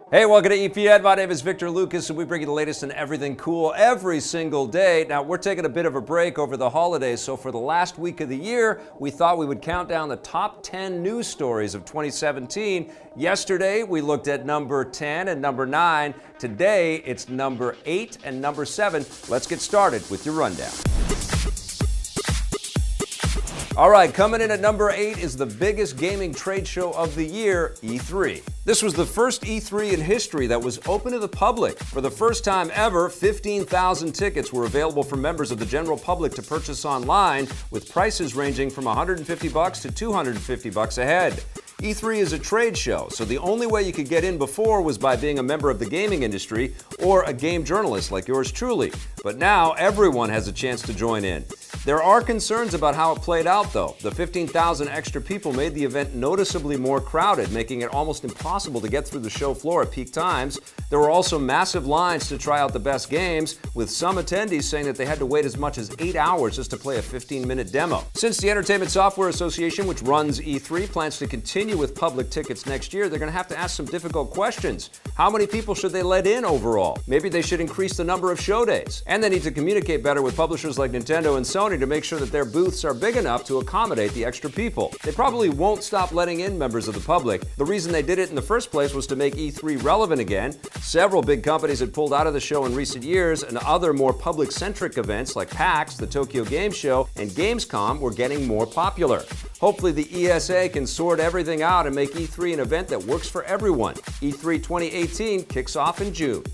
Hey, welcome to EPN. My name is Victor Lucas, and we bring you the latest in everything cool every single day. Now, we're taking a bit of a break over the holidays, so for the last week of the year, we thought we would count down the top 10 news stories of 2017. Yesterday, we looked at number 10 and number 9. Today, it's number 8 and number 7. Let's get started with your rundown. All right, coming in at number 8 is the biggest gaming trade show of the year, E3. This was the first E3 in history that was open to the public. For the first time ever, 15,000 tickets were available for members of the general public to purchase online, with prices ranging from $150 to $250 a head. E3 is a trade show, so the only way you could get in before was by being a member of the gaming industry or a game journalist like yours truly. But now everyone has a chance to join in. There are concerns about how it played out, though. The 15,000 extra people made the event noticeably more crowded, making it almost impossible to get through the show floor at peak times. There were also massive lines to try out the best games, with some attendees saying that they had to wait as much as 8 hours just to play a 15-minute demo. Since the Entertainment Software Association, which runs E3, plans to continue with public tickets next year, they're going to have to ask some difficult questions. How many people should they let in overall? Maybe they should increase the number of show days. And they need to communicate better with publishers like Nintendo and Sony to make sure that their booths are big enough to accommodate the extra people. They probably won't stop letting in members of the public. The reason they did it in the first place was to make E3 relevant again. Several big companies had pulled out of the show in recent years, and other more public-centric events like PAX, the Tokyo Game Show, and Gamescom were getting more popular. Hopefully the ESA can sort everything out and make E3 an event that works for everyone. E3 2018 kicks off in June.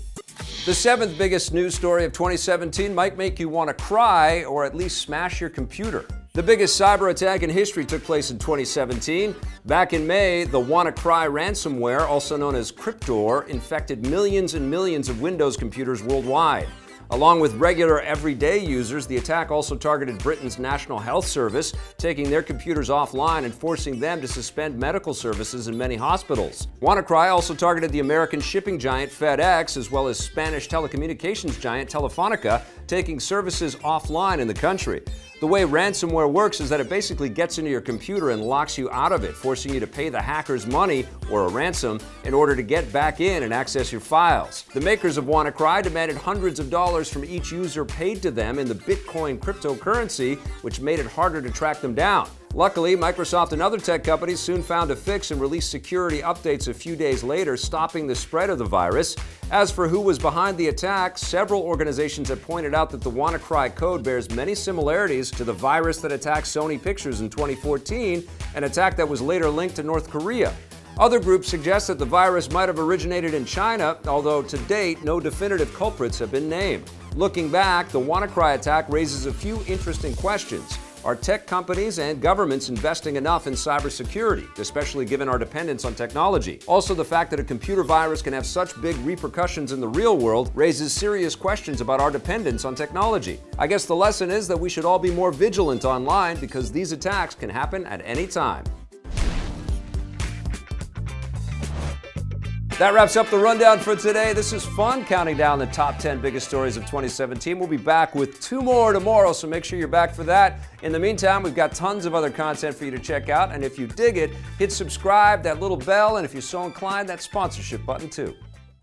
The 7th biggest news story of 2017 might make you want to cry or at least smash your computer. The biggest cyber attack in history took place in 2017. Back in May, the WannaCry ransomware, also known as Cryptor, infected millions and millions of Windows computers worldwide. Along with regular everyday users, the attack also targeted Britain's National Health Service, taking their computers offline and forcing them to suspend medical services in many hospitals. WannaCry also targeted the American shipping giant FedEx, as well as Spanish telecommunications giant Telefonica, taking services offline in the country. The way ransomware works is that it basically gets into your computer and locks you out of it, forcing you to pay the hackers money, or a ransom, in order to get back in and access your files. The makers of WannaCry demanded hundreds of dollars from each user paid to them in the Bitcoin cryptocurrency, which made it harder to track them down. Luckily, Microsoft and other tech companies soon found a fix and released security updates a few days later, stopping the spread of the virus. As for who was behind the attack, several organizations have pointed out that the WannaCry code bears many similarities to the virus that attacked Sony Pictures in 2014, an attack that was later linked to North Korea. Other groups suggest that the virus might have originated in China, although to date, no definitive culprits have been named. Looking back, the WannaCry attack raises a few interesting questions. Are tech companies and governments investing enough in cybersecurity, especially given our dependence on technology? Also, the fact that a computer virus can have such big repercussions in the real world raises serious questions about our dependence on technology. I guess the lesson is that we should all be more vigilant online, because these attacks can happen at any time. That wraps up the rundown for today. This is fun, counting down the top 10 biggest stories of 2017. We'll be back with 2 more tomorrow, so make sure you're back for that. In the meantime, we've got tons of other content for you to check out, and if you dig it, hit subscribe, that little bell, and if you're so inclined, that sponsorship button too.